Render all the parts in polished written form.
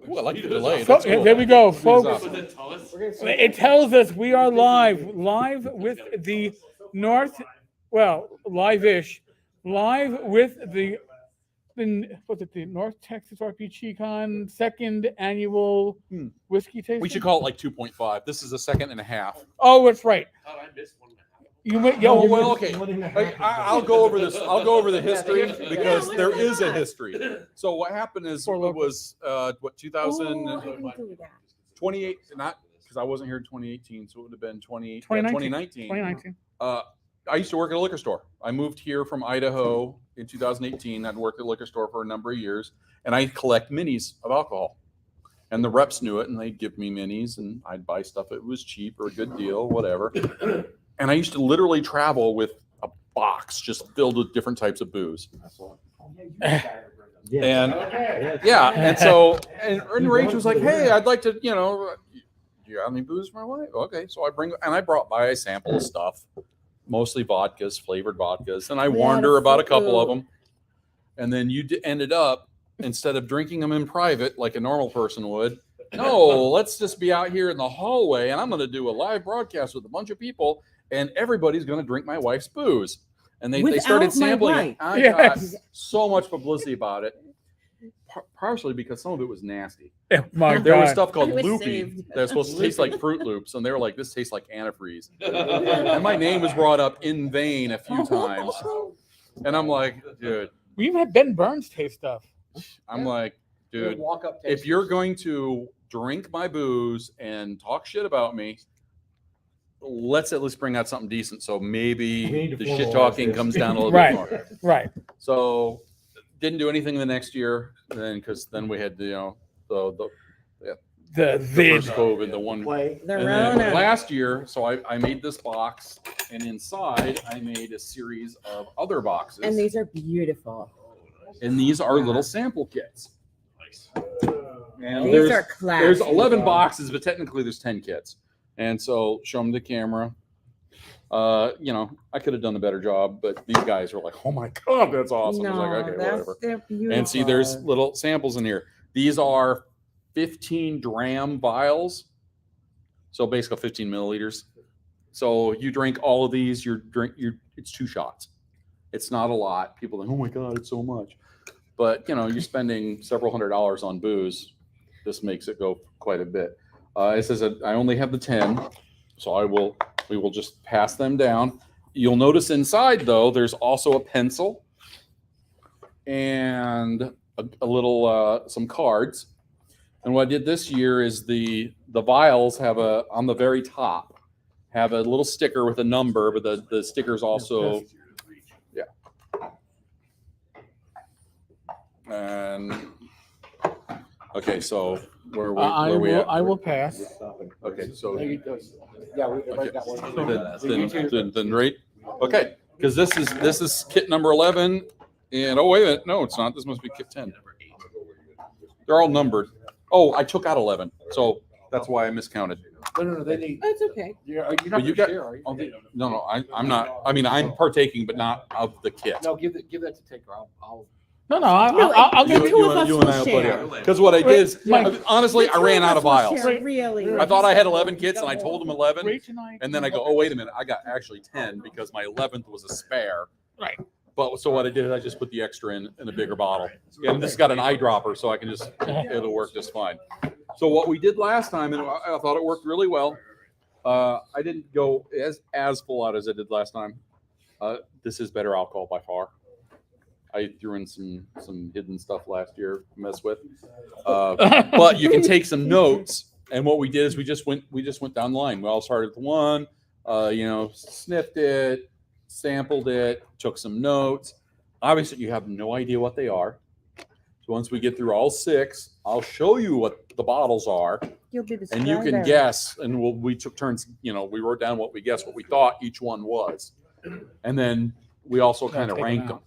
Ooh, I like the delay. So, That's cool. there we go, folks. up. It tells us we are live with the live-ish, live with the what's it, the North Texas RPG Con second annual whiskey tasting. We should call it like 2.5. This is a second and a half. Oh, that's right. I missed 1.5. You went, Oh, well, okay. I'll go over this. I'll go over the history because there is a history. So what happened is it was 2028, not because I wasn't here in 2018, so it would have been 2019. 2019. I used to work at a liquor store. I moved here from Idaho in 2018. I'd worked at a liquor store for a number of years, and I collect minis of alcohol. And the reps knew it, and they'd give me minis, and I'd buy stuff. It was cheap or a good deal, whatever. And I used to literally travel with a box just filled with different types of booze. And so Rach was like, "Hey, I'd like to, do you have any booze for my wife?" Okay, so I brought by a sample of stuff, mostly vodkas, flavored vodkas, and I warned her about a couple of them. And then you ended up, instead of drinking them in private like a normal person would, no, let's just be out here in the hallway, and I'm going to do a live broadcast with a bunch of people, and everybody's going to drink my wife's booze. And they started sampling it. I got so much publicity about it, partially because some of it was nasty. Oh, my There God. was stuff called loopy that was supposed to taste like Fruit Loops, and they were like, "This tastes like antifreeze." And my name was brought up in vain a few times. And I'm like, dude. We even had Ben Burns taste stuff. I'm like, dude, if you're going to drink my booze and talk shit about me, let's at least bring out something decent. So maybe the shit talking comes down a little bit more. Right. So didn't do anything the next year, because then we had the first COVID, the one. And then last year, so I made this box, and inside I made a series of other boxes. And these are beautiful. And these are little sample kits. Nice. And These are classic. There's 11 boxes, but technically there's 10 kits. And so show them the camera. I could have done a better job, but these guys were like, "Oh my God, that's awesome." I was like, "Okay, whatever." They're beautiful. And see, there's little samples in here. These are 15 dram vials. So basically 15 milliliters. So you drink all of these, it's 2 shots. It's not a lot. People think, "Oh my God, it's so much." But you're spending several $100s on booze. This makes it go quite a bit. It says that I only have the 10, so we will just pass them down. You'll notice inside, though, there's also a pencil and a little some cards. And what I did this year is the vials have on the very top have a little sticker with a number, but the sticker's also And okay, so where are we at? I will pass. Okay, so Yeah, everybody got one. then right. Okay, because this is kit number 11, and oh wait a minute, no, it's not. This must be kit 10. They're all numbered. Oh, I took out 11, so that's why I miscounted. No, they need. That's okay. You're But not you gonna got share, are you? no. I'm not. I mean, I'm partaking, but not of the kit. No, give that to Tenkar. I'll No, I'll The give two of us you will and I will put share. it. Because what I did is, Mike, honestly, The I two ran of out us of will vials. share, Really. I thought I had 11 kits, and I told them 11. Rach and I. And then I go, oh, wait a minute. I got actually 10 because my 11th was a spare. Right. But so what I did is I just put the extra in a bigger bottle. And this got an eyedropper, so I can just, it'll work just fine. So what we did last time, and I thought it worked really well. I didn't go as full out as I did last time. This is better alcohol by far. I threw in some hidden stuff last year to mess with. But you can take some notes. And what we did is we just went down the line. We all started with one, sniffed it, sampled it, took some notes. Obviously, you have no idea what they are. So once we get through all 6, I'll show you what the bottles are, You'll be the and you can scribe. guess. And we took turns. We wrote down what we guessed, what we thought each one was, and then we also kind of ranked them.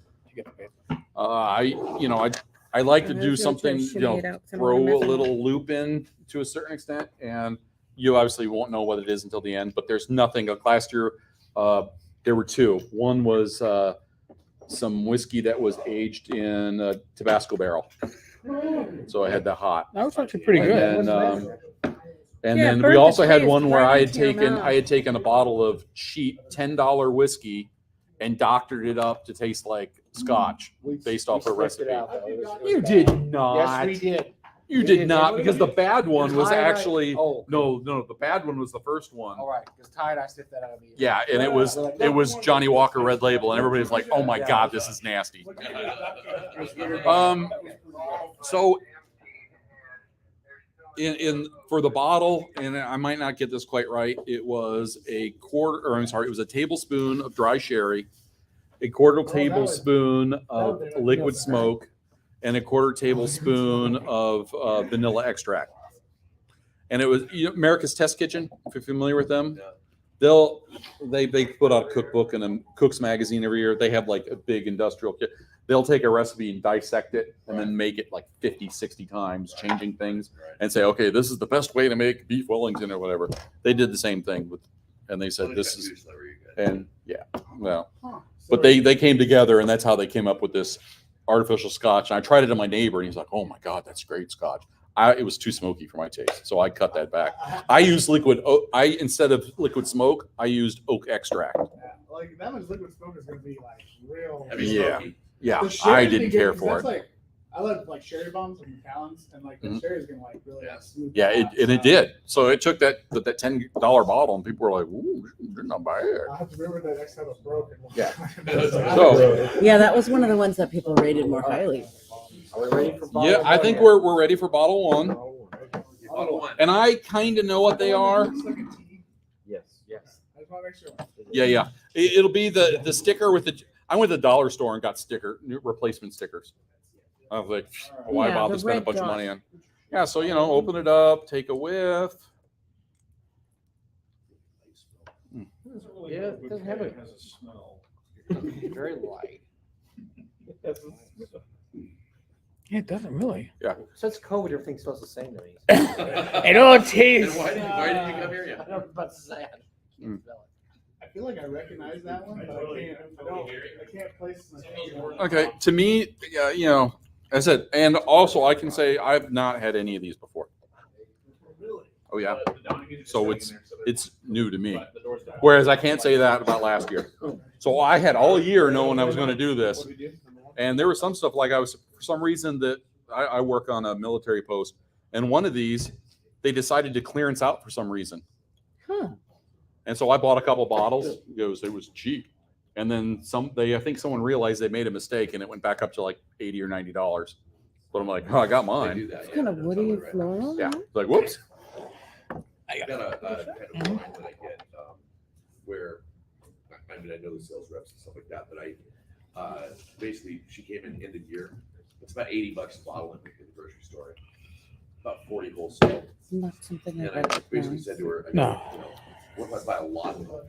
I like to do something, throw a little loop in to a certain extent, and you obviously won't know what it is until the end. But there's nothing. Last year, there were 2. One was some whiskey that was aged in a Tabasco barrel, So I had that hot. That was actually pretty good. And then, Yeah, we burnt the also had taste one where right I had into your taken mouth. a bottle of cheap $10 whiskey and doctored it up to taste like scotch based off a sniffed it recipe. out, though. It was You bad. did not. Yes, we did. You did not, because the bad one was Ty and I- actually oh. no, the bad one was the first one. All right, because Ty and I sniffed that out of me. Yeah, and it was Johnny Walker Red Label, and everybody's like, "Oh my God, this is nasty." So in for the bottle, and I might not get this quite right, it was it was a tablespoon of dry sherry, a quarter tablespoon of liquid smoke, and a quarter tablespoon of vanilla extract. And it was America's Test Kitchen, if you're familiar with them. They put out a cookbook and a Cook's magazine every year. They have like a big industrial kit. They'll take a recipe and dissect it and then make it like 50, 60 times, changing things and say, okay, this is the best way to make beef Wellington or whatever. They did the same thing and they said this is, and yeah, well, but they came together and that's how they came up with this artificial scotch. And I tried it on my neighbor and he's like, oh my God, that's great scotch. It was too smoky for my taste, so I cut that back. I used instead of liquid smoke, I used oak extract. Yeah, like that much liquid smoke is gonna be like real. Yeah, The sherry I is didn't gonna care get- for that's it. like I love like sherry bombs from Macallan's, and like the Mhm. sherry is gonna like really like, smooth Yeah, out, it so did. So it took that $10 bottle, and people were like, "Ooh, they're not bad." I have to remember that next time it's broken. Yeah. So Yeah, that was one of the ones that people rated more highly. Are we ready for bottle Yeah, I one think yet? we're ready for bottle one, Bottle one. and I kind of know what they are. It's like a tea. Yes. I just want to make sure. Yeah. It'll be the sticker with the. I went to the dollar store and got replacement stickers. I was like, why Yeah, bother the spending a red bunch of dot. money on? Yeah, so open it up, take a whiff. Yeah, it doesn't have a very light. Yeah, it doesn't really. Since COVID, everything smells the same to me. It all Then tastes. why did you come here yet? I know, but it's sad. Mm. I feel like I recognize that one, but I can't place my Okay, to me, I said, and also I can say I've not had any of these before. Oh yeah, so it's new to me. Whereas I can't say that about last year. So I had all year knowing I was going to do this, and there was some stuff like for some reason that I work on a military post, and one of these they decided to clearance out for some reason. Huh. And so I bought a couple bottles. It was cheap. And then I think someone realized they made a mistake and it went back up to like $80 or $90. But I'm like, oh, I got They mine. do that, It's kind of woody and floral. Yeah. It's like, whoops. I got a kind of line that I get where, I mean, I know the sales reps and stuff like that, but basically she came in end of year. It's about $80 a bottle in the grocery store. About 40 wholesale. It's not something And I I basically recognize. said to her, No. what if I buy a lot of them?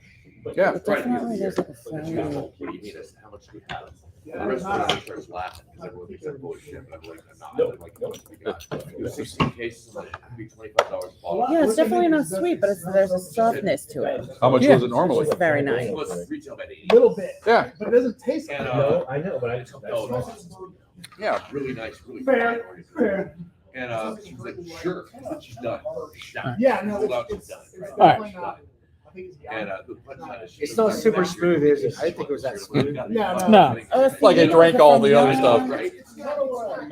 Yeah. But Right, definitely because there's like a But she goes, flower. well, what do you mean? I said, how much do we have? Yeah, The rest I'm of the not- starts laughing because everyone thinks I'm full of shit, but I'm like, I'm not. I'm like, no, we got 16 cases, and it'd be $25 a bottle. Yeah, it's definitely not sweet, but there's a softness to it. How much Yeah. was it normally? It's very nice. It was retail about 80. little bit, Yeah. but it doesn't taste like And, it. I know, but I just no, no, Yeah. really nice, really Fair, fine. fair. And she was like, sure, I said, she's done. She's done. Yeah, no, Pulled out, it's she's done. definitely not. I think it's And beyond. the punchline is she It's was not like, super "Next smooth, year, is it? I didn't think it was that smooth. No, No. Oh, it's Like I drank all the other stuff. Right?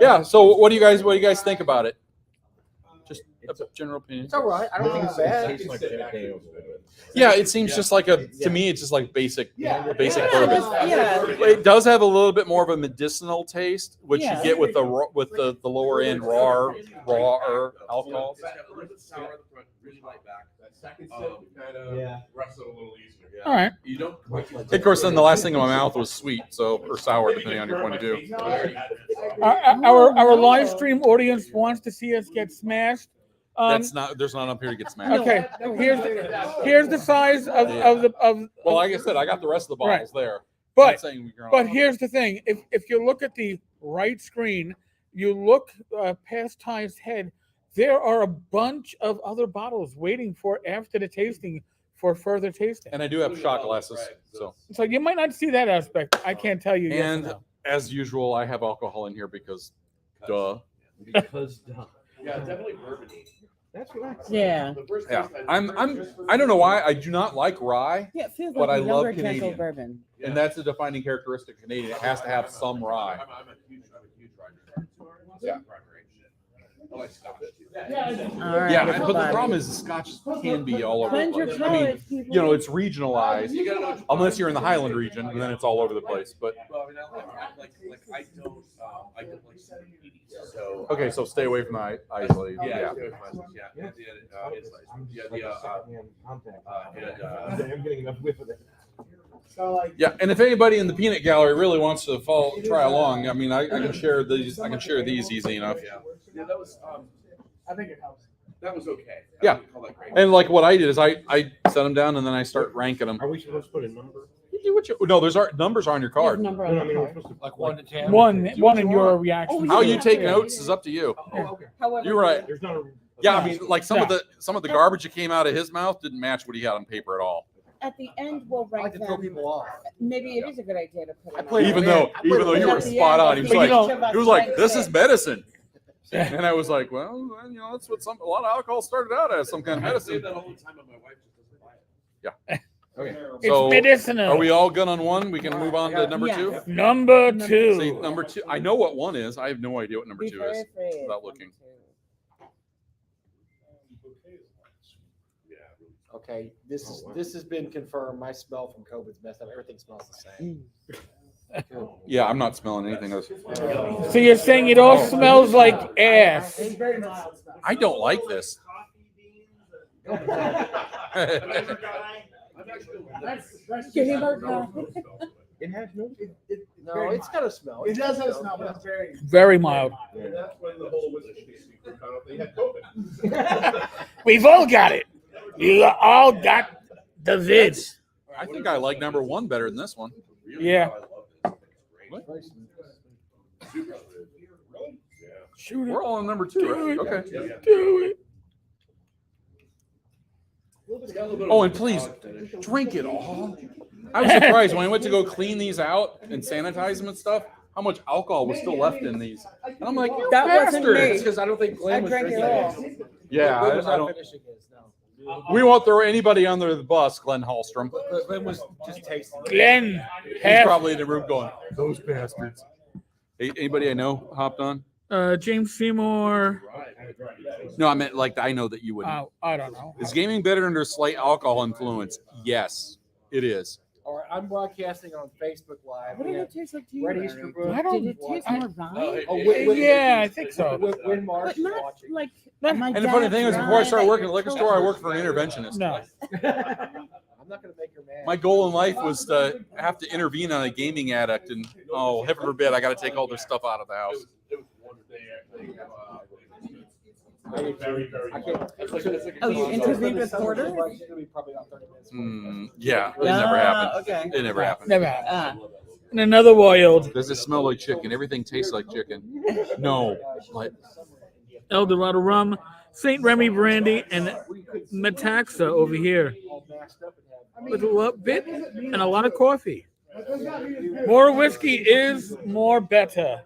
Yeah. So what do you guys think about it? Just a general opinion. It's all right. I don't think it's bad. Yeah, it seems just like to me, it's just like basic Yeah. basic Yeah, bourbon. yeah. It does have a little bit more of a medicinal taste, which Yeah. you get with the lower end raw alcohol. It's got a little bit sour at the front, really light back. Second Um, sip kind of rests it a little easier. All right. You don't quite get Of course, then the last thing in my mouth was sweet, or sour, depending on your point of view. Our live stream audience wants to see us get smashed. There's not up here to get smashed. Okay. Here's the size of Well, like I said, I got the rest of the bottles there. I'm but not saying you're But not- here's the thing: if you look at the right screen, you look past Ty's head. There are a bunch of other bottles waiting for after the tasting for further tasting. and I do have shot glasses. So, So you might not see that aspect. I can't tell you. Yes or and no. as usual, I have alcohol in here because, duh. Because Yeah, definitely bourbony. that's what I. Yeah. The first Yeah, taste I don't know why I do not like rye, Yeah, it feels But like I a love younger, gentle Canadian. bourbon. and that's a defining characteristic of Canadian. It has to have some rye. I'm a huge rye drinker. Yeah. I like Scotch too. All right, Yeah, but the everybody. problem is the Scotch can be all over the Cleanse your place. I mean, palate, people. you know, it's regionalized unless you're in the Highland region, and then it's all over the place. But Well, I mean, I don't like sweet. So okay, so stay away from the isolate. yeah, Yeah. I'm getting enough whiff of it. So like, Yeah, and if anybody in the peanut gallery really wants to try along, I mean, I can share these. I can share these easy enough. Yeah, that was I think it helps. that was okay. Yeah. I wouldn't call that great. And like what I did is I set them down and then I start ranking them. Are we supposed to put a number? You do what you, no, there's numbers are on your There's a card. number No, on no, I the mean, we're card. supposed to Like 1 to 10. One in your reaction. How you Yeah. take notes is up to you. Oh, okay. However, You're right. There's not a. Yeah, I mean, like some of No. the garbage that came out of his mouth didn't match what he had on paper at all. at the end, we'll I like rank to throw them. people off. Maybe it is a good idea to put I them played on. Even man, though I you played were at the spot end, on, he was But you like, don't- he was like, this is medicine. And I was like, well, you know, that's what a lot of alcohol started out as, some kind of I say medicine. that all the time, and my wife just doesn't buy it. Okay. It's So, medicinal. Are we all good on one? We can move on to number Yes. two. Number two. See, number two. I know what one is. I have no idea what number Be two very is afraid. without looking. Yeah. Okay, this has been confirmed. My smell from COVID's messed up. Everything smells the same. Yeah, I'm not smelling anything else. So you're saying it all smells like ass? It's very mild stuff. I don't like this. Give me more coffee. It has no. No, it's got a smell. It does have a smell, but it's very. Very mild. And that's when the whole whiskey tasting group found out they had COVID. We've all got it. You all got the vids. I think I like number one better than this one. Yeah. What? Super good. Yeah. Shoot it. We're all on number two, right? Okay. Do it. It's got a little bit Oh, of and please a finish. drink it all. I was surprised when I went to go clean these out and sanitize them and stuff, how much alcohol was still left in these. And I'm like, you That wasn't me. bastards. because I don't think I Glenn was drank drinking it all. it. Yeah, Glenn was I not don't. finishing his. No. We won't throw anybody under the bus, Glenn Hallstrom. Glenn was just tasting. Glenn, He's half. probably in the room going, those bastards. Hey, anybody I know hopped on? James Seymour. No, I meant like I know that you wouldn't. I don't know. Is gaming better under slight alcohol influence? Yes, it is. All right, I'm broadcasting on Facebook Live. What did it taste like to you? Red Eric? Easterbrook. I don't- Did it taste more rye? Oh, Yeah, I think so. When Mark's But not watching. like Not- my And the funny dad's thing is, before I rye started that working at the you're liquor told- store, I worked for an interventionist. No. I'm not going to make her mad. My goal in life was to have to intervene on a gaming addict, and oh, heaven forbid, I got to take all their stuff out of the house. It was one day actually. Very, very. I can't. Oh, you interviewed with Porter? She's gonna be probably about 30 minutes. Yeah, it never happened. Okay. It never happened. Never had. Ah. And another wild. Does it smell like chicken? Everything tastes like chicken. No, like El Dorado rum, St. Remy brandy, and Metaxa over here. All masked up and have. With a little bit and a lot of coffee. More whiskey is more better.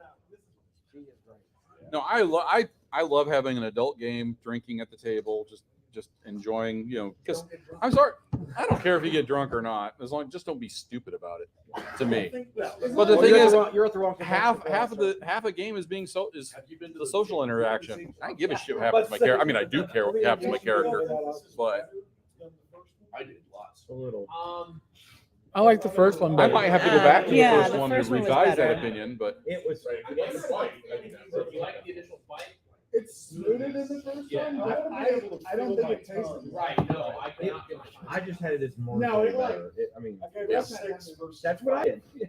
no. I love having an adult game, drinking at the table, just enjoying. You know, because I'm sorry, I don't care if you get drunk or not, as long just don't be stupid about it. To me, but the Well, thing is, you're at the wrong. half a game is being is the social interaction. I don't give a shit what happens to my character. I mean, I do care what happens to my character, but I did lots. A little. I like the first one I better. might have to go back to the Yeah, first the one first to one was revise that better. opinion. But It was. It's smoother than the first one. I don't think it tastes. Right, no, I cannot. I just had it as more. No, it like- better. I mean, Okay, Yeah. that's 6 versus. that's what I did. Yeah.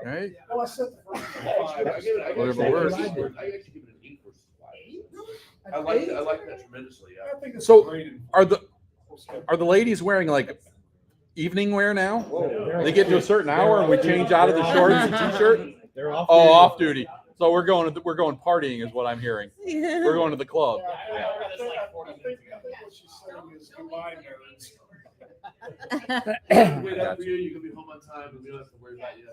right, Well, I said the first Whatever one. works. I actually give it an 8 versus 5. I like that tremendously. Yeah. I think it's So, great. are the ladies wearing like evening wear now? They get to a certain hour and we change out of the shorts and t-shirt. They're off. Oh, off duty. So we're going partying is what I'm hearing. We're going to the club. I think what she's saying is goodbye, nerds. Wait up for you. You can be home on time, and we don't have to worry about you.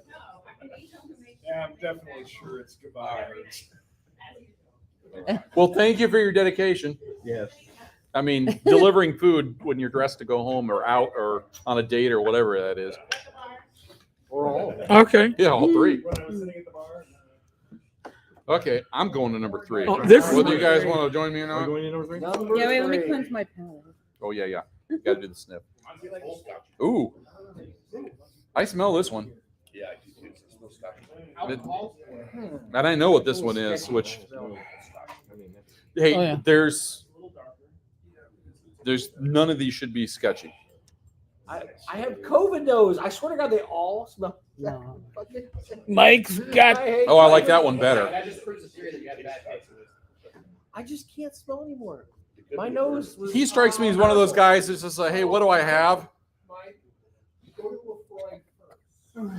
Yeah, I'm definitely sure it's goodbye, nerds. Well, thank you for your dedication. Yes. I mean, delivering food when you're dressed to go home or out or on a date or whatever that is. Or all. Okay. Yeah, all three. When I was sitting at the bar. Okay, I'm going to number 3. Oh, this- Whether you guys want to join me or Are we not. going in number 3? Number Yeah, wait, let me 3. cleanse my palate. Oh yeah, yeah. Got to do the sniff. Ooh, I smell this one, Yeah, I do too. It's no scotch. and I know what this one is. Which, I mean, that's- hey, Oh, yeah. there's none of these should be sketchy. I have COVID nose. I swear to God, they all smell. No. Mike's got. Oh, I like that one better. That just proves the theory that you had bad taste. I just can't smell anymore. My nose was. He strikes me as one of those guys that's just like, hey, what do I have? Go to a Freud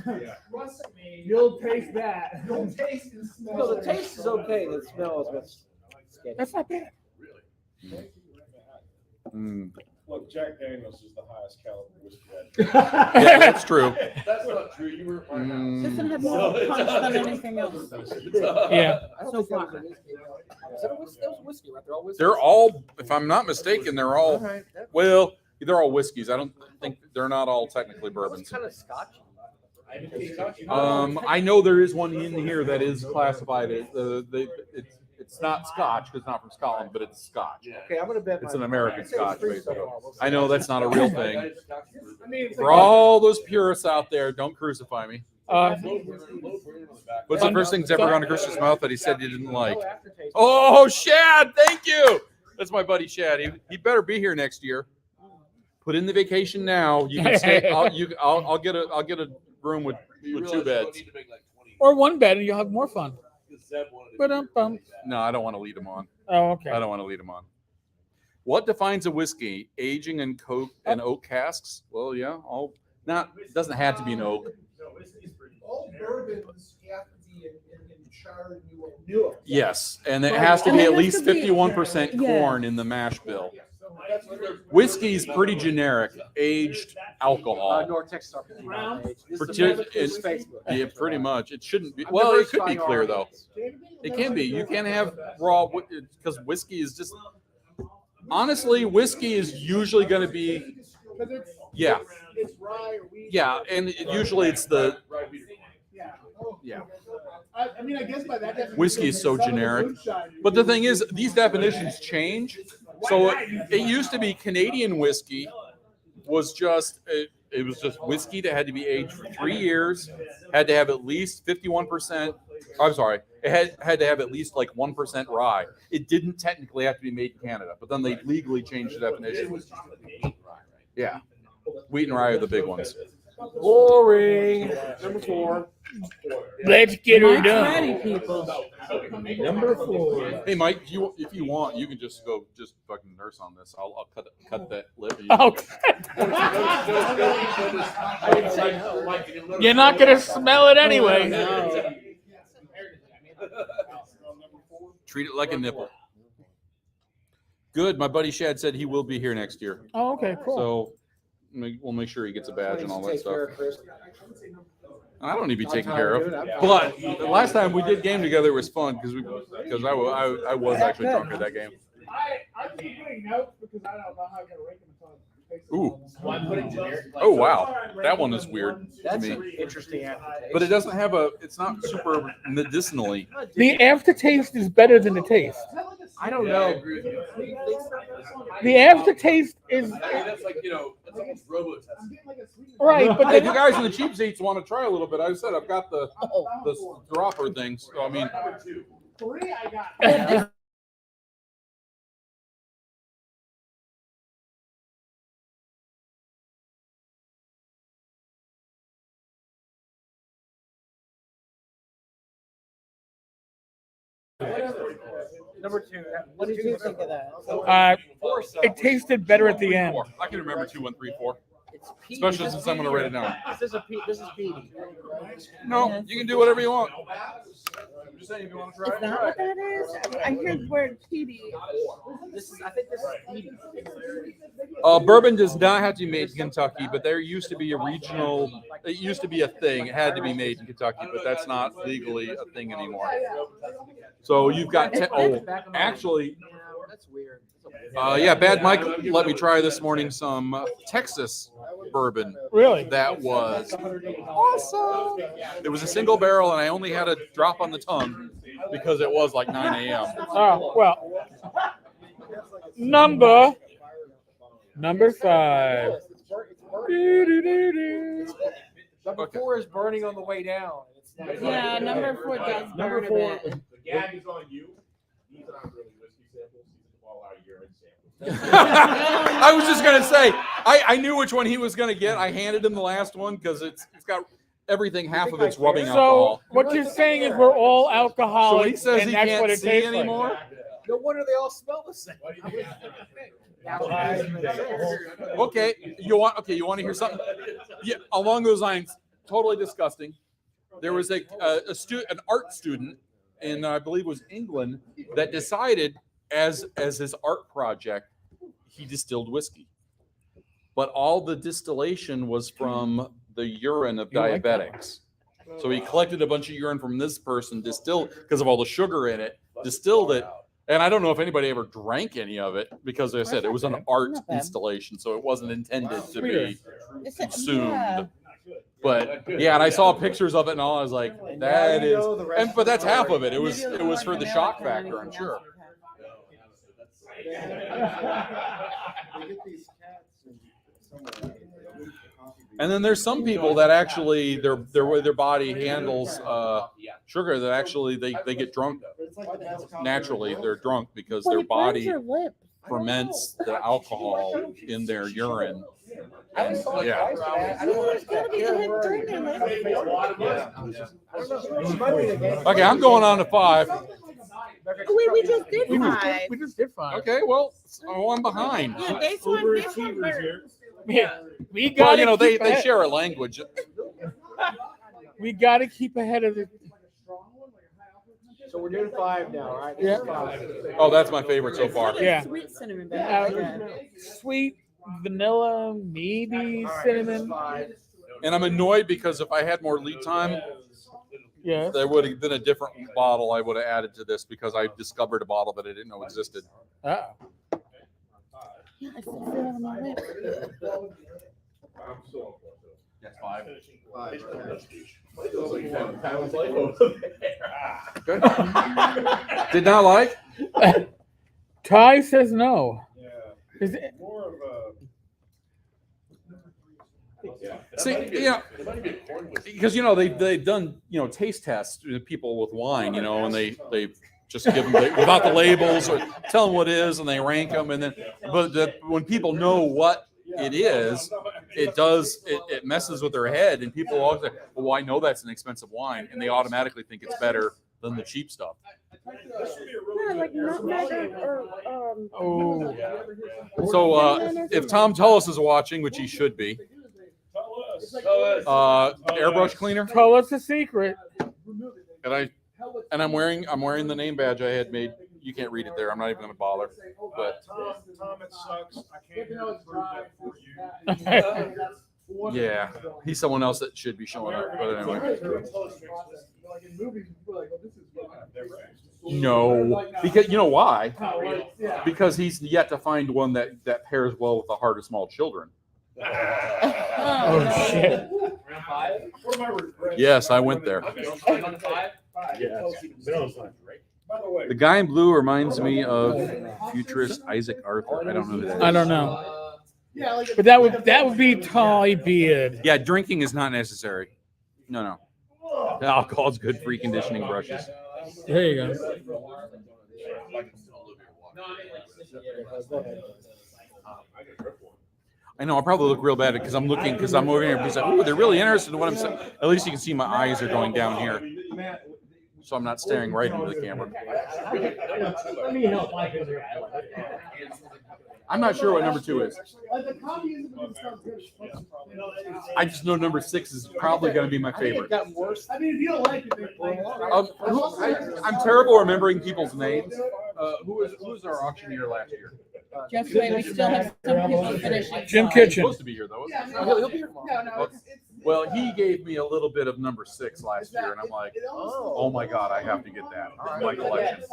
first. Trust me. You'll taste that. You'll taste and smell. No, the taste is okay. The smell is what's sketchy. That's not bad. Mm. Look, Jack Daniels is the highest caliber whiskey. Yeah, that's true. That's not true. You were. Doesn't have Mm. more punch than anything else. Yeah. I don't So think that was far. a whiskey. Is that a whiskey? That was a whiskey, right? They're all whiskey. They're all, if I'm not mistaken, they're all. right. That Well, they're all whiskeys. I don't think they're not all technically was bourbons. kind of scotchy. I know there is one in here that is classified as it's not Scotch because it's not from Scotland, but it's Scotch. Okay, I'm gonna bet. It's my- an American I'd say Scotch, three basically. so far. We'll see. I know that's not a real thing. I mean, it's For like- all those purists out there, don't crucify me. Uh, What's the first thing that's ever gone to Christian's mouth that he said he didn't like? No aftertaste. Oh, Shad, thank you. That's my buddy Shad. He better be here next year. Put in the vacation now. You can stay. I'll get a room with 2 beds. or one bed, and you'll have more fun. Ba-dum-bum. No, I don't want to lead him on. Oh, okay. I don't want to lead him on. What defines a whiskey? Aging in oak casks? Well, yeah, doesn't have to be an oak. All bourbons have to be in charred New England. Yes, and it has to And be it at has least to be- 51% yeah. corn in the mash bill. Whiskey's pretty generic, aged alcohol. North Texas RPG. Brown. This is Partic- America's it's- Facebook. Yeah, pretty much. It shouldn't be. I'm Well, it could be diversifying clear though. already. It can be. You can't have raw because whiskey is just. Honestly, whiskey is usually going to be. Because it's Yeah, it's rye or wheat. yeah, and usually it's the. Yeah. Yeah. I mean, I guess by that definition, Whiskey is so some of the generic. moonshine you But the do thing is, these definitions change. So it used to be Canadian whiskey was just it was just whiskey that had to be aged for 3 years, had to have at least 51%. I'm sorry, it had to have at least like 1% rye. It didn't technically have to be made in Canada, but then they legally changed the definition. Yeah, wheat and rye are the big ones. Boring. Number 4. Let's get her Mike's done. ready, people. Number 4. Hey, Mike, if you want, you can just fucking nurse on this. I'll cut that lip. Oh, you're not gonna smell it anyway. Treat it like a nipple. Good. My buddy Shad said he will be here next year, Oh, okay, cool. so we'll make sure he gets a badge and all that stuff. I don't need to be taken care of. But the last time we did game together was fun because I was actually drunk at that game. I keep putting notes because I don't know how I'm gonna rate them until I taste them. Ooh. Well, I put it generic. Oh wow, that one is weird to That's me. an interesting aftertaste. But it doesn't have it's not super medicinally. The aftertaste is better than the taste. I don't know. The aftertaste is That's like, that's almost Robotest. I'm getting like a sweet. right, but Hey, if the, you guys in the cheap seats want to try a little bit, I said I've got the dropper things. So I mean, Three I got. Number 2. What did you think of that? it tasted better at the end. 4. I can remember 2, 1, 3, 4. It Pete. Especially This since is I'm going to write it down. This is Petey. No, you can do whatever you want. I'm just saying, if you want to Is try that what that is? I hear the word PD. I think this is Petey. Bourbon does not have to be made in Kentucky, but there used to be a regional. It used to be a thing. It had to be made in Kentucky, but that's not legally a thing anymore. So you've got. Actually, That's weird. yeah, Bad Mike let me try this morning some Texas bourbon. Really? That was awesome. It was a single barrel, and I only had a drop on the tongue because it was like 9 a.m. Oh, well. Number 5. Doo-doo-doo-doo. Number 4 is burning on the way down. It's not Yeah, number 4 does Number burn a 4. bit. The gag is on you. These are not really whiskey samples. These are all our urine samples. I was just gonna say, I knew which one he was gonna get. I handed him the last one because it's got everything. Half of it's rubbing So alcohol. what you're saying is we're all So alcoholics, he says and he that's can't what it see tastes anymore. like. No wonder they all smell the same. Okay, you want to hear something? Yeah, along those lines, totally disgusting. There was an art student in I believe it was England that decided as his art project he distilled whiskey, but all the distillation was from the urine of diabetics. So he collected a bunch of urine from this person, distilled because of all the sugar in it, distilled it. And I don't know if anybody ever drank any of it because, as I said, it was an art Not bad. installation, so it wasn't intended to be Is it- consumed. yeah. But yeah, and I saw pictures of it and all. I was like, that is, but that's half of it. It was for the shock factor, I'm sure. And then there's some people that actually their way their body handles sugar that actually they get drunk naturally. They're drunk because their body ferments the alcohol in their urine. And, yeah. Okay, I'm going on to 5. Oh, wait, we just did 5. We just did 5. Okay, well, I'm behind. Yeah, this one burns. Yeah, we Well, got you know, they ahead. share a language. We got to keep ahead of the. So we're doing 5 now, right? This Yeah. is 5. Oh, that's my favorite so far. Yeah. Sweet cinnamon Uh, bun. Sweet vanilla, maybe cinnamon. And I'm annoyed because if I had more lead time, Yeah. there would have been a different bottle I would have added to this because I discovered a bottle that I didn't know existed. Oh. Yeah, I still feel it on my lips. I'm so That's 5. Good. Did not like? Ty says no. Yeah. Is it, More of a. See, because they've done taste tests with people with wine, and they just give them without the labels or tell them what it is, and they rank them, and then when people know what it is, it messes with their head, and people always say, "Well, I know that's an expensive wine," and they automatically think it's better than the cheap stuff. Yeah, like nutmeg or oh. So if Tom Tullis is watching, which he should be, airbrush cleaner, Tell us a secret. and I'm wearing the name badge I had made. You can't read it there. I'm not even going to bother. But Tom, it sucks. I can't do it for you. yeah, he's someone else that should be showing up. But anyway, no, because you know why? Because he's yet to find one that pairs well with the heart of small children. Oh shit. What am I regretting? Yes, I went there. The guy in blue reminds me of futurist Isaac Arthur. I don't know who that is. I don't know. But that would be Ty Beard. Yeah, drinking is not necessary. No. The alcohol's good for reconditioning brushes. There you go. I know I probably look real bad because I'm over here because they're really interested in what I'm saying. At least you can see my eyes are going down here, so I'm not staring right into the camera. I'm not sure what number 2 is. The copy isn't gonna sound good. I just know number 6 is probably going to be my I think it favorite. got worse. I mean, if you don't like it, then I'm terrible remembering people's names. Who was our auctioneer last year? Just wait, we still have some people finishing. Jim He's Kitchen. supposed to be here though. Yeah, Isn't he? no, He'll be here tomorrow. no, it's Well, he gave me a little bit of number 6 last year, and I'm like, oh my god, I have to get that in my collection.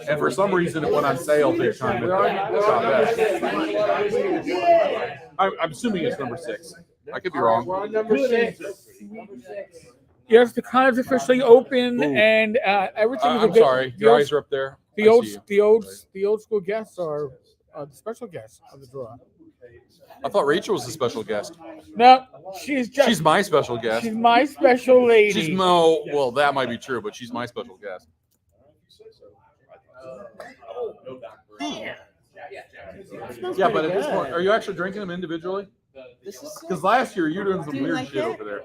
And for some reason, it went on sale big time. I'm assuming it's number 6. I could be We're wrong. on number 6. Yes, the con is officially open, Ooh. and everything is a I'm bit- sorry, the your old- eyes are up there. The I old, see you. the old school guests are the special guests of the draw. I thought Rachel was the special guest. No, she's just She's my special guest. she's my special lady. She's no, well, that might be true, but she's my special guest. Yeah, but at this point, are you actually drinking them individually? This is Because last year you were doing some Do you weird like shit it? over there.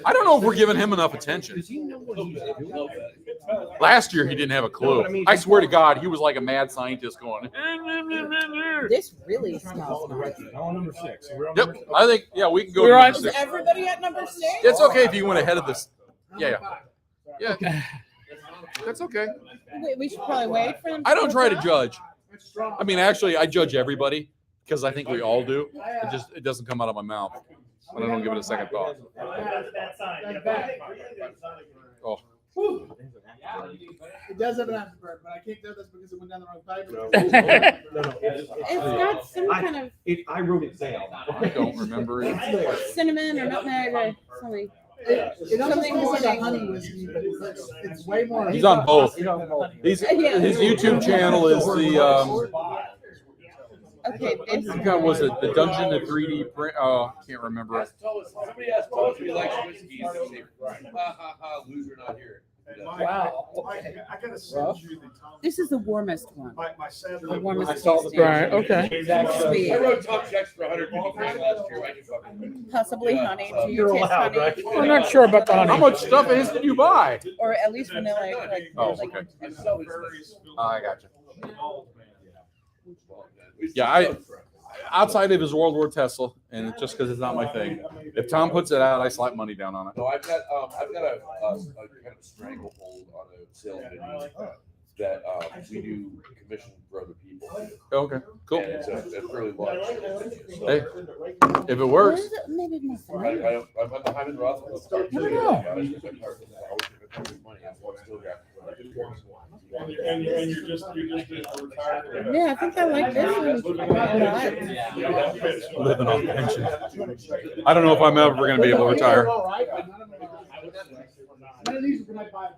I don't know if we're giving him enough attention. Does he know what he's doing? Last year he didn't have a clue. I swear to God, he was like a mad scientist going. This really smells nice. On number 6. We're on Yep, number- I think we can go. We're To on- number Is 6. everybody at number 6? It's okay if you went ahead of this. Yeah. That's okay. Wait, we should probably wait for them. I don't try to come judge. I mean, actually, I judge everybody because I think we all do. It doesn't come out of my mouth, and I don't give it a second thought. Oh, It does have an afterburn, but I can't tell that's because it went down the wrong pipe. No, It's got some kind of I wrote it down. I don't remember it. cinnamon or nutmeg or something. It almost Something tastes like a morning. honey whiskey, but it's way more. He's on both. You know, His YouTube channel is the Okay, this God, was it the Dungeon of 3D print? Oh, can't remember. Somebody asked Tom if he likes whiskey. And they say, ha ha ha, loser not here. wow. I gotta send you the Tom. this is the warmest one. My sad. The warmest I saw the tasting. Right, okay. He's actually- I wrote Tom checks for 150 grand last year. I can fucking. Possibly honey. Do you You're taste allowed, honey? right? I'm not sure about the How honey. much stuff is did you buy? Or at least vanilla. Like, Oh, like okay. I sell this thing. I got you. Yeah, outside of his World War Tesla, and it's just because it's not my thing. If Tom puts it out, I slap money down on it. No, I've got a kind of a stranglehold on a sales venue that we do commission for other people. Okay, cool. And it's a fairly large sales venue. So Hey, if it what works, is it? Maybe more I vanilla. I'm in Rothwell. I don't know. And you're just retired. Yeah, I think I like this one a lot. living on pension. I don't know if I'm ever going to be able to retire. None of these are gonna buy.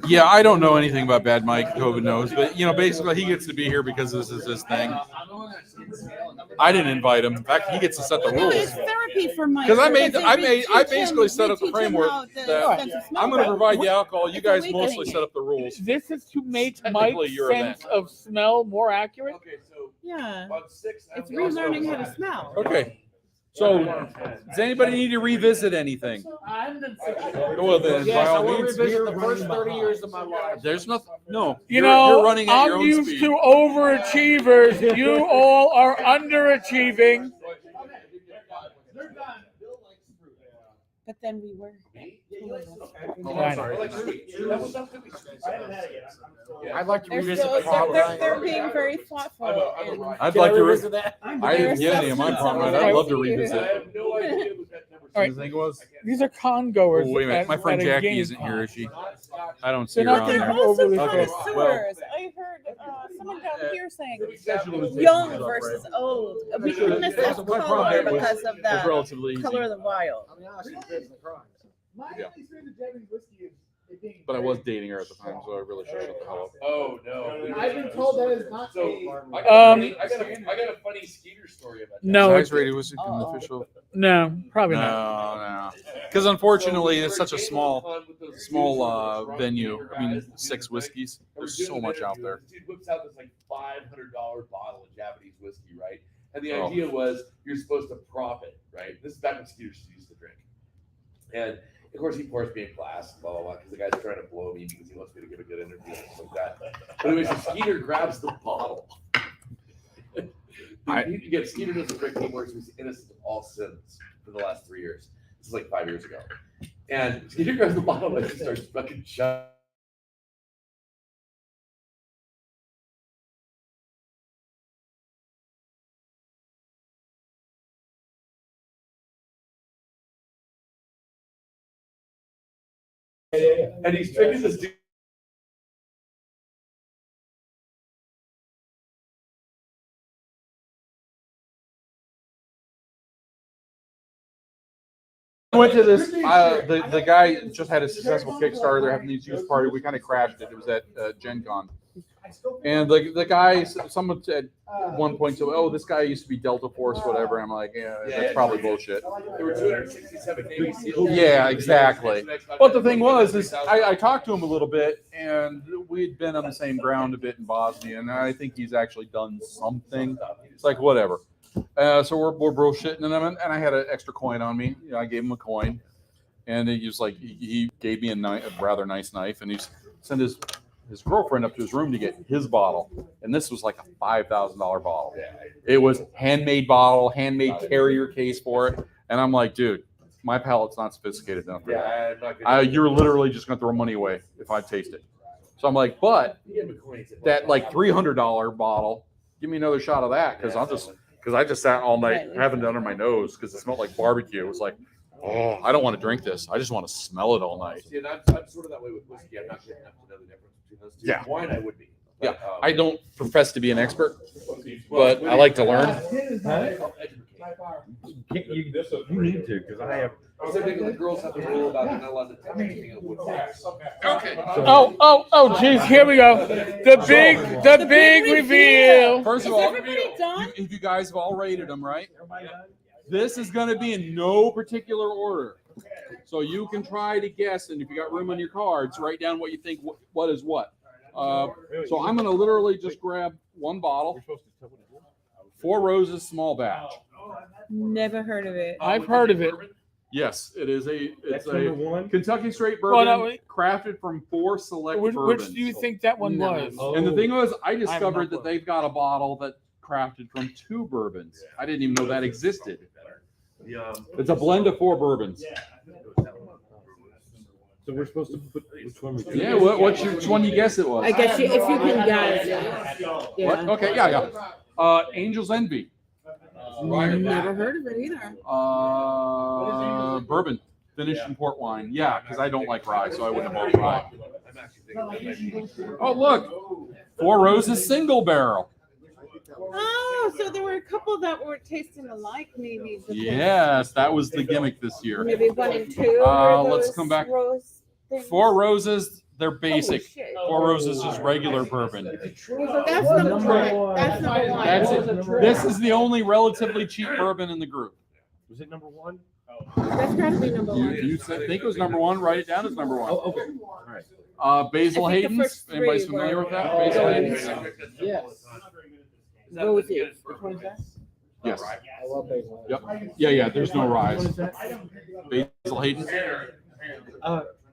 Yeah, I don't know anything about Bad Mike. COVID knows, but basically he gets to be here because this is his thing. I didn't invite him. In fact, he gets to set the No, it's rules. therapy for Mike. 'Cause I because basically we set up the teach him framework how to that sense of smell. I'm going to provide the alcohol. You It's a guys weakening mostly it. set up the rules. This is to make Technically, Mike's you're a sense of smell more accurate. Okay, so Yeah, on 6, it's relearning how to smell. Okay. So, does anybody need to revisit anything? I haven't done six. Well, then, by Yes, I all will means, revisit the first 30 years of my life. there's nothing. No, You you're know, running at your I'm own used speed. to overachievers. You all are underachieving. They're done. But then we were. I know. I like sweet. That was not good. I haven't had it yet. I'd like to They're, revisit still, the prom they're, night. they're being very thoughtful. I'm a and rider. I'd Can like I to. revisit that? I didn't get any of my prom night. I'd love to I revisit. have no idea what that number All right. You think it was? These are con goers. Oh, wait a minute. My friend at a Jackie game isn't here, con. is she? I don't see They're her not on gonna there. be overly Also focused. connoisseurs. I heard someone down here saying Well, young versus old. We couldn't assess My prom color date was- because of It's the relatively easy, color of the vial. I mean, honestly, it's the crime. My Yeah. only experience with Japanese whiskey is it being. but I was dating her at the time, so I really should shut the hell up. Oh, no. I've been told that is not So, a. I got a funny Skeeter story about that. No, Size rated was an Oh. official. no, probably No, not. no. Because unfortunately, it's such a small venue. I mean, 6 whiskeys. There's so much out there. Dude whips out this like $500 bottle of Japanese whiskey, right? And the Oh. idea was you're supposed to prop it, right? This is back when Skeeters used to drink. And of course, he pours me in glass, blah, blah, blah, because the guy's trying to blow me because he wants me to give a good interview and stuff like that. But anyway, so Skeeter grabs the bottle Again, Skeeter does a great team where he's innocent of all sins for the last 3 years. This is like 5 years ago. And Skeeter grabs the bottle and he starts fucking shoving. And he's drinking this dude. I went to this. The guy just had a successful Kickstarter. They're having these youth party. We kind of crashed it. It was at Gen Con. And the guy, someone said at one point, so, oh, this guy used to be Delta Force, whatever. I'm like, yeah, that's probably bullshit. There were 267 Navy SEALs. Yeah, exactly. But the thing was, is I talked to him a little bit, and we'd been on the same ground a bit in Bosnia, and I think he's actually done something. It's like, whatever. So we're bullshitting, and I had an extra coin on me. I gave him a coin, and he was like, he gave me a rather nice knife, and he sent his girlfriend up to his room to get his bottle, and this was like a $5,000 bottle. It was handmade bottle, handmade carrier case for it, and I'm like, dude, my palate's not sophisticated enough for that. You're literally just gonna throw money away if I taste it. So I'm like, but that like $300 bottle, give me another shot of that, because I just sat all night having it under my nose because it smelled like barbecue. It was like, oh, I don't want to drink this. I just want to smell it all night. See, and I'm sort of that way with whiskey. I'm not good enough to know the difference between those two. Yeah. Wine, I would be. Yeah, I don't profess to be an expert, but I like to learn. You need to, because I have. Same thing with the girls have the rule about they're not allowed to touch anything in wood. Okay. Oh, geez, here we go. The big reveal. First of Is all, everybody done? if you guys have all rated them, right? This is going to be in no particular order. So you can try to guess, and if you got room on your cards, write down what you think what is what. So I'm going to literally just grab one bottle. Four Roses small batch. Never heard of it. I've heard of it. Yes, it's number one? Kentucky straight bourbon Well, no, crafted from 4 select Which bourbons. do you think that one was? And the thing was, I have discovered no that clue. they've got a bottle that crafted from 2 bourbons. I didn't even know that existed. It's a blend of 4 bourbons. So we're supposed to put which one we do? Yeah, which one you guess it was? I guess if you can guess. What? Yeah. Okay, yeah. Angel's Envy. Never heard of it either. Bourbon, finished in port wine. Yeah, because I don't like rye, so I wouldn't have bought rye. I'm actually thinking Oh, look. 4 Roses single barrel. Oh, so there were a couple that were tasting alike, maybe. Yes, that was the gimmick this year. Maybe 1 and 2. Let's come back. 4 Roses, they're basic. Holy shit. 4 Roses is regular bourbon. That's number 1. That's number 1. That's it. This is the only relatively cheap bourbon in the group. Was it number one? That's got to be number 1. You think it was number 1? Write it down as number 1. Oh, okay. All right. Basil I think the Hayden's. first Anybody's three familiar were- with that? Basil Hayden's. Yes. Roses. Which one is that? Yes. I love basil. Yep. Yeah. There's no rise. Basil Hayden's.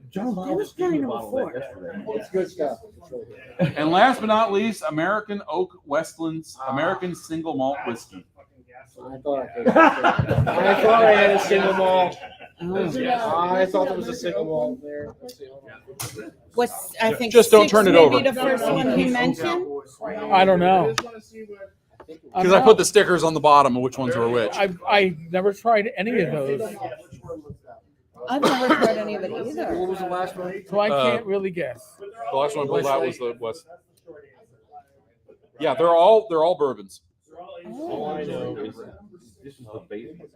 John That was kind of bottle before. that yesterday. It's good stuff. It's really good. And last but not least, American Oak Westland's American Single Malt Whiskey. I thought I had a single malt. I thought there was a single malt there. What's I think Just don't 6 turn it maybe over. the first one he mentioned. I don't know. Because I put the stickers on the bottom of which ones were which. I never tried any of those, I've never heard any of it either. What was the last one? so I can't really guess. The last one I pulled out was the West. Yeah, they're all bourbons. All I know is this is the basic.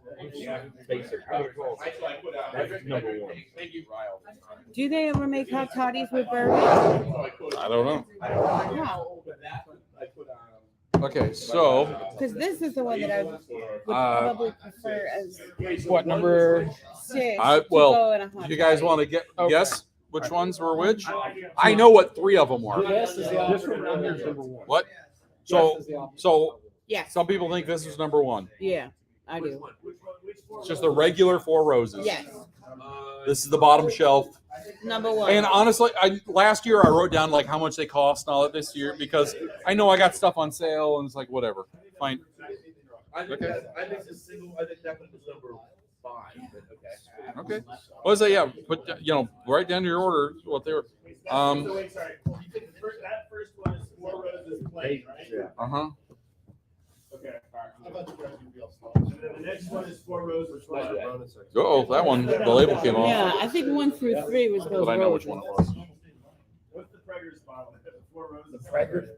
Basic. That's number one. Do they ever make hot toddies with bourbon? I don't know. No, Okay, so because this is the one that I would probably prefer as What number? 6. well, to go in a hot you guys toddy. want to guess which ones were which? I know what 3 of them were. Yes, is the This one right here is number one. What? So Yes. some people think this is number 1. Yeah, I do. It's just the regular 4 Roses. Yes. This is the bottom shelf. Number 1. And honestly, last year I wrote down like how much they cost and all that this year because I know I got stuff on sale and it's like whatever. Fine. I think Okay. I think it's single. I think that one was number 5. But okay. Okay. Well, so yeah, put right down to your order what they were. So wait, sorry. You think that first one is 4 roses plain, right? Uh huh. Okay. All right. And then the next one is 4 roses plain. Oh, that one. The label came off. Yeah, I think 1 through 3 was those. But I know which roses. one it was. What's the Preggers bottle? 4 roses. The Preggers?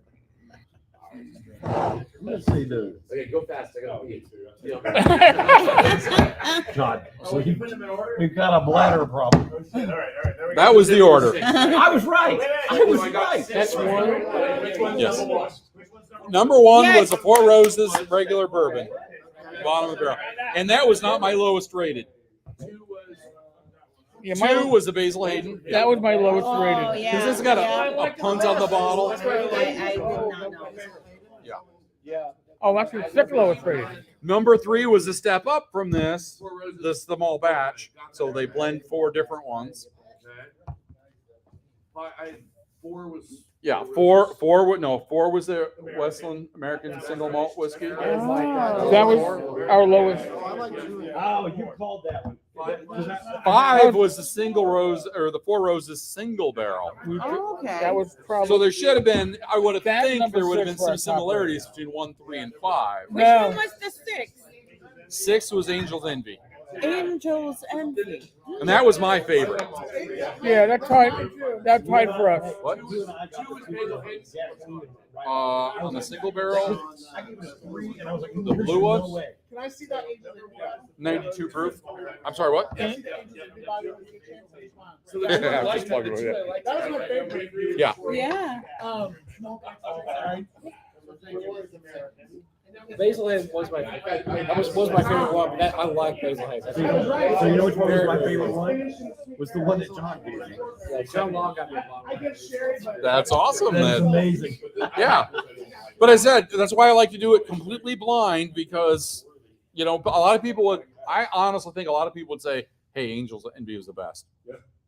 Let's see the. Okay, go fast. I gotta pee. God. Oh, you put them in order? We've got a bladder problem. Oh, shit. All right. There we go. That was the order. I was right. I was right. That's one. Which one's Yes. number 1? Which one's Number 1 Yes. was the Four Roses regular bourbon, bottom of the barrel, and that was not my lowest rated. 2 was. Yeah, 2 was the Basil Hayden. that was my lowest Oh, rated. yeah. Because it's got a punt on the bottle. I did not know. Oh, actually, second lowest rated. Number 3 was a step up from this small batch. So they blend 4 different ones. Okay. 4 was. Yeah, 4 was the Westland American single malt whiskey. That was our lowest. Oh, you called that one. 5 was the single rose or the Four Roses single barrel. Oh, okay. That was probably. So there should have been, I would have That think number there would have been 6 was some our top similarities between 1, 3, and 5. Which No. one was the 6? 6 was Angel's Envy, Angel's Envy. and that was my favorite. Yeah, that tied for us. What? On the single barrel, the blue one, Can I see that? 92 proof. I'm sorry, what? That Just plug it in. was my favorite. Yeah. Yeah. Basil Hayden was my favorite one, but I like Basil Hayden. So you know which one was my favorite one? Was the one that John gave me. Yeah, John Long got me a bottle. I get sherry, but That's awesome. That's Then. amazing. Yeah. But I said that's why I like to do it completely blind because, a lot of people would. I honestly think a lot of people would say, "Hey, Angel's Envy was the best."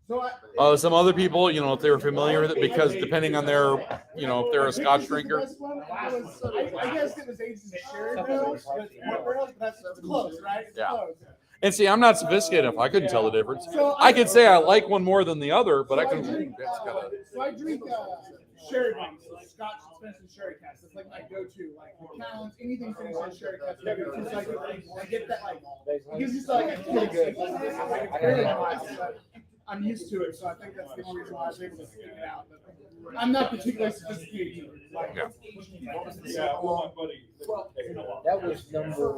so Some other people, if they were familiar with it, because depending on their, if they're a Scotch drinker. I guess it was aged in sherry barrels, but that's close, right? It's Yeah. close. And see, I'm not sophisticated enough. I couldn't tell the difference. So I could say I like one more than the other, but I couldn't. So I drink sherry bombs, so Scotch Spencer sherry cask. That's like my go-to, like Macallan's, anything finished on sherry cask. So I get that it gives you like a kick. I'm used to it, so I think that's the only reason why I was able to figure it out. But I'm not particularly sophisticated. Yeah. That was number.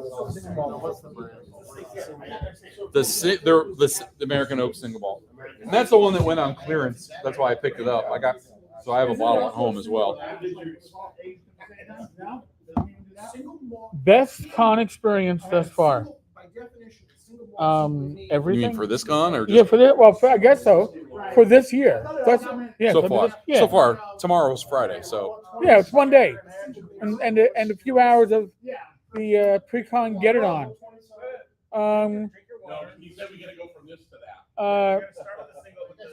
The American Oak single malt. And that's the one that went on clearance. That's why I picked it up. So I have a bottle at home as well. Best con experience thus far. You Everything. mean for this con or Yeah, just I guess so. For this year. Yeah, so for far? this- yeah. So far, tomorrow's Friday, so Yeah, it's one day, and a few hours of the pre-con get it on. You said we gotta go from this to that.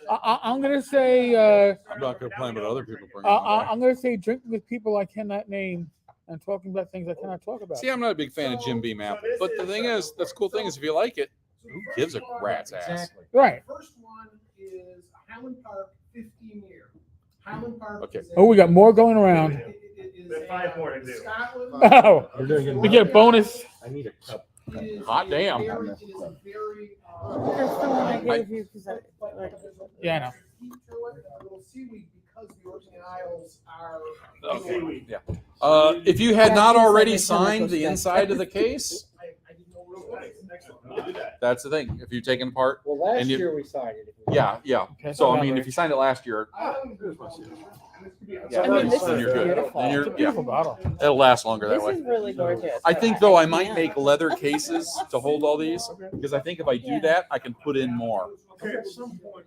I'm gonna say I'm not going to plan what other people bring. I'm gonna say drinking with people I cannot name and talking about things I cannot talk about. See, I'm not a big fan of Jim Beam apple, but the thing is, that's the cool thing is if you like it, who gives a rat's ass? Exactly. Right. First one is Highland Park 15 year. Highland Park. Okay. is Oh, we got more going around. It is There's 5 more to do. Scotland. Oh, We're doing it. we get a bonus. I need a cup. It is Hot damn. It is very. That's the one I gave you because I like. Yeah, I know. Heat to it, a little seaweed because the Orkney Isles are. Okay. Yeah. If you had not already signed the inside of the case, I didn't know where it was. Excellent. that's the thing. If you've taken apart, Well, last And you- year we signed it. yeah. Okay, So I mean, if you signed it last year, Yeah, I mean, this then is you're good. beautiful. Then It's a you're, yeah, beautiful bottle. it'll last longer that This way. is really gorgeous. I think though I might make leather cases to hold all these because I think if I do that, I can put in more. Okay, at some point,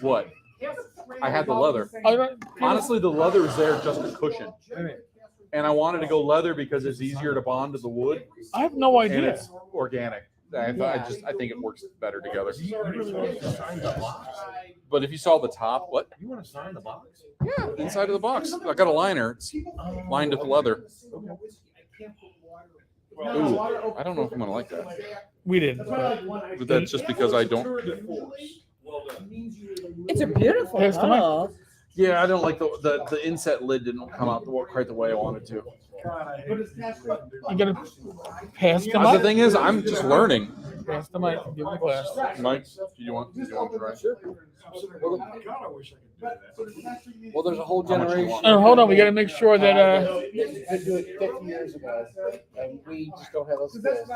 What? I had the leather. Honestly, the leather is there just a cushion, and I wanted to go leather because it's easier to bond to the wood I have no and idea. it's organic. I think it works better together. You really want to sign the box? But if you saw the top, what? You want to sign the box? Yeah, inside of the box. I got a liner. It's lined with leather. Ooh, I don't know if I'm gonna like that. We didn't. But that's just because I don't. It's a beautiful Pass the mic. bottle. Yeah, I don't like the inset lid didn't come out quite the way I wanted to. You gotta pass the The mic. thing is, I'm just learning. Pass the mic. Give the glass. Mike, do you want to try? Well, there's a whole How much you generation. want? Oh, hold on. We gotta make sure that I do it 50 years ago, and we just don't have those skills.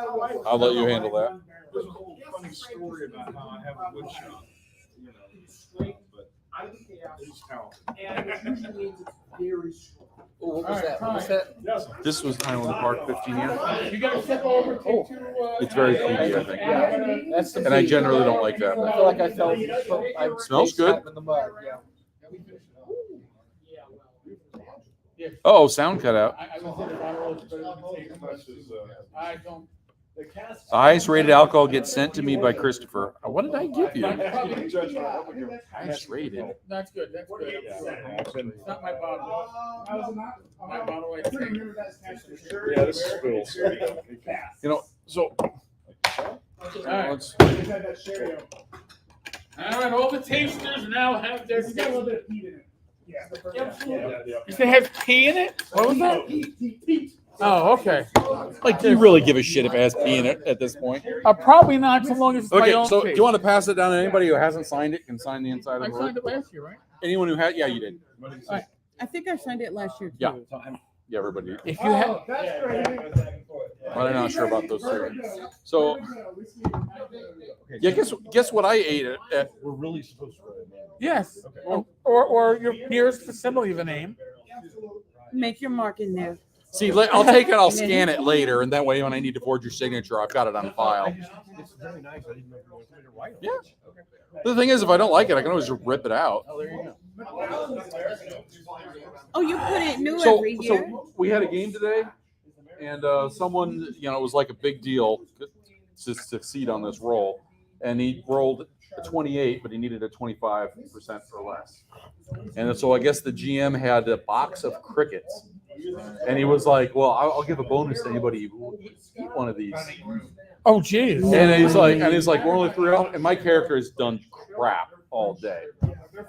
I'll let you handle that. There's a whole funny story about how I have a wood shop, you know, but he's talented. Oh, what was that? What was that? This was Highland Park 15 years. you gotta step over to. It's very peaty, I think. Yeah, that's the And I key. generally don't like that. I feel like I felt. I Smells good. in the mud. Yeah. Oh, sound cut out. I don't. The highest rated alcohol gets sent to me by Christopher. What did I give you? Highest rated. That's good. That's good. It's not my bottle. My bottle right there. Yeah, this is Phil's. You know, so All right. let's. All right. All the tasters now have their. It's got a little bit of heat in it. You say it has pee in it? What was that? Oh, okay. Like, do you really give a shit if it has pee in it at this point? Probably not so long as it's my Okay, own so do taste. you want to pass it down to anybody who hasn't signed it can sign the inside I of the signed rope? it last year, right? Anyone who had, yeah, you did. I think I signed it last year too. Yeah. Yeah, everybody did. If you have, But I'm not sure about those two. So, yeah, guess what I ate at We're really supposed to. yes, or your nearest facility of a name. Make your mark in there. See, I'll take it. I'll scan it later, and that way, when I need to forge your signature, I've got it on file. It's very nice. I didn't know if you wanted me to write it. Yeah. The thing is, if I don't like it, I can always just rip it out. Oh, there you go. Oh, you put it new So, every year? so we had a game today, and someone, you know, it was like a big deal to succeed on this roll, and he rolled a 28, but he needed a 25% or less. And so I guess the GM had a box of crickets, and he was like, "Well, I'll give a bonus to anybody who will eat one of these." Oh, geez. And he's like, "We're only 3 off," and my character has done crap all day,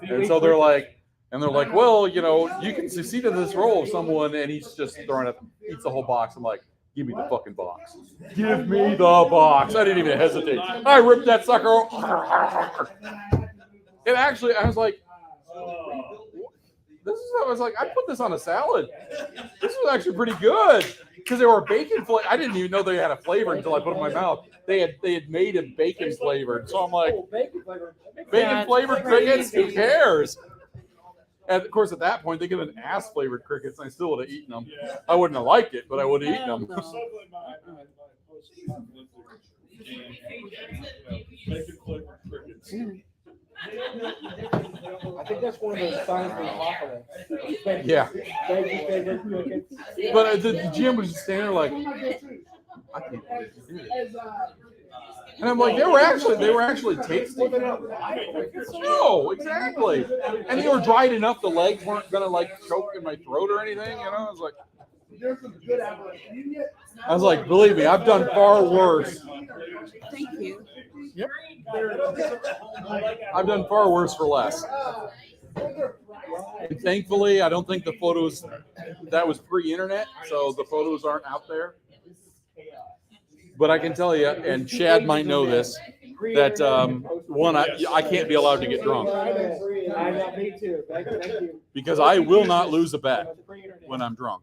and so they're like, "Well, you know, you can succeed in this role of someone," and he's just throwing it, eats the whole box. I'm like, "Give me the fucking box. Give me the box." I didn't even hesitate. I ripped that sucker. And actually, I was like, I was like, I put this on a salad. This was actually pretty good because they were bacon flavor. I didn't even know they had a flavor until I put it in my mouth. They had made it bacon flavored. So I'm like, bacon flavored crickets? Who cares? And of course, at that point, they give an ass flavored crickets, and I still would have eaten them. I wouldn't have liked it, but I would have eaten them. I think that's one of those signs for apocalypse. Yeah. Favorite crickets. But the GM was just standing there like, I can't believe you did it. And I'm like, they were actually tasty. No, exactly. And they were dried enough. The legs weren't gonna like choke in my throat or anything. You know, I was like, believe me, I've done far worse. Thank you. Yep. I've done far worse for less. And thankfully, I don't think the photos, that was pre-internet, so the photos aren't out there. But I can tell you, and Chad might know this, that one, I can't be allowed to get drunk I know, me too. Thank you. because I will not lose a bet when I'm drunk.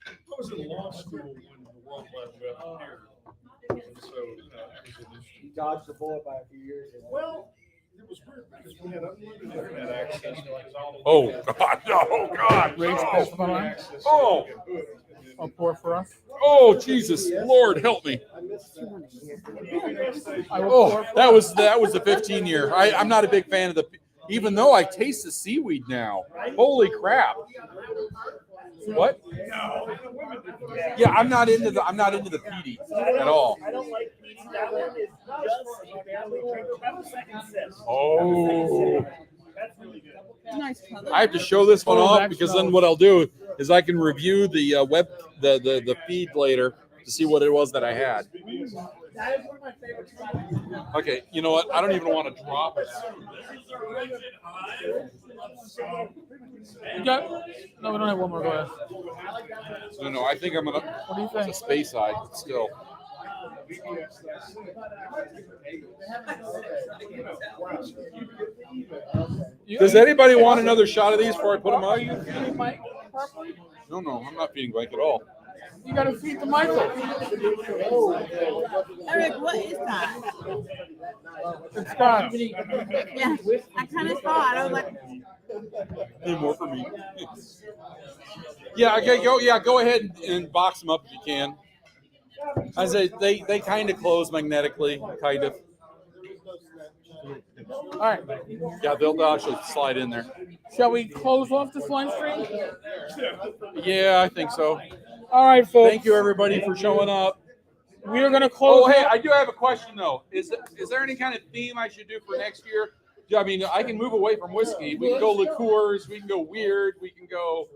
I was in law school when the World Wide Web appeared. And so, it was an issue. You dodged the bullet by a few years. Well, it was weird because we had unlimited internet access. Oh God! Oh God! Rach, pass the bottle on. Oh! I'll pour for us. Oh Jesus! Lord help me! I will Oh, pour. that was the 15 year. I'm not a big fan of the, even though I taste the seaweed now. Holy crap! What? Yeah, I'm not into the peaty at all. I don't like peaty. That one is just a family drink. Have a second sip. Oh. That's really good. Nice color. I have to show this one off because then what I'll do is I can review the the feed later to see what it was that I had. That is one of my favorite spots. Okay, you know what? I don't even want to drop it. You got? No, we don't have one more glass. No, I think I'm gonna. What do you It's think? a space side still. Does anybody want another shot of these before I put them out? Feeding Mike properly? No, I'm not feeding Mike at all. You got to feed the Michael. Eric, what is that? It's scotch. Yeah, I kind of thought. I was like, Any more for me? Yeah, okay, go ahead and box them up if you can. I say they kind of close magnetically, kind of. All right. Yeah, they'll actually slide in there. Shall we close off this live stream? Yeah, I think so. All right, folks. Thank you, everybody, for showing up. We are going to close. Oh, hey, up. I do have a question though. Is there any kind of theme I should do for next year? Yeah, I mean, I can move away from whiskey. We can go liqueurs. We can go weird. We can go.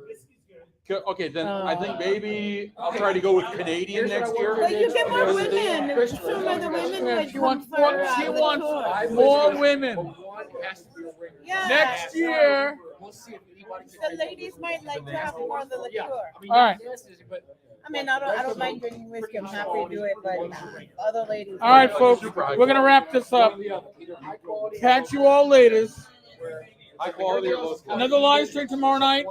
Okay, then I think maybe I'll try to go with Canadian next year. well, you get more women. Some of the women Yeah, would she come wants for more, she wants liqueur. more women. Yeah. Next year. The ladies might like to have more of the liqueur. All right. I mean, I don't mind drinking whiskey. I'm happy to do it, but other ladies. All right, folks. We're going to wrap this up. Catch you all later. High quality or low quality? Another live stream tomorrow night.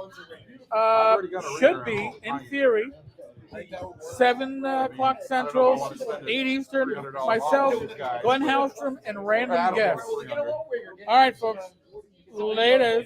Should be, in theory, 7 o'clock Central, 8 Eastern. Myself, Glenn Hallstrom, and random guests. All right, folks. Later.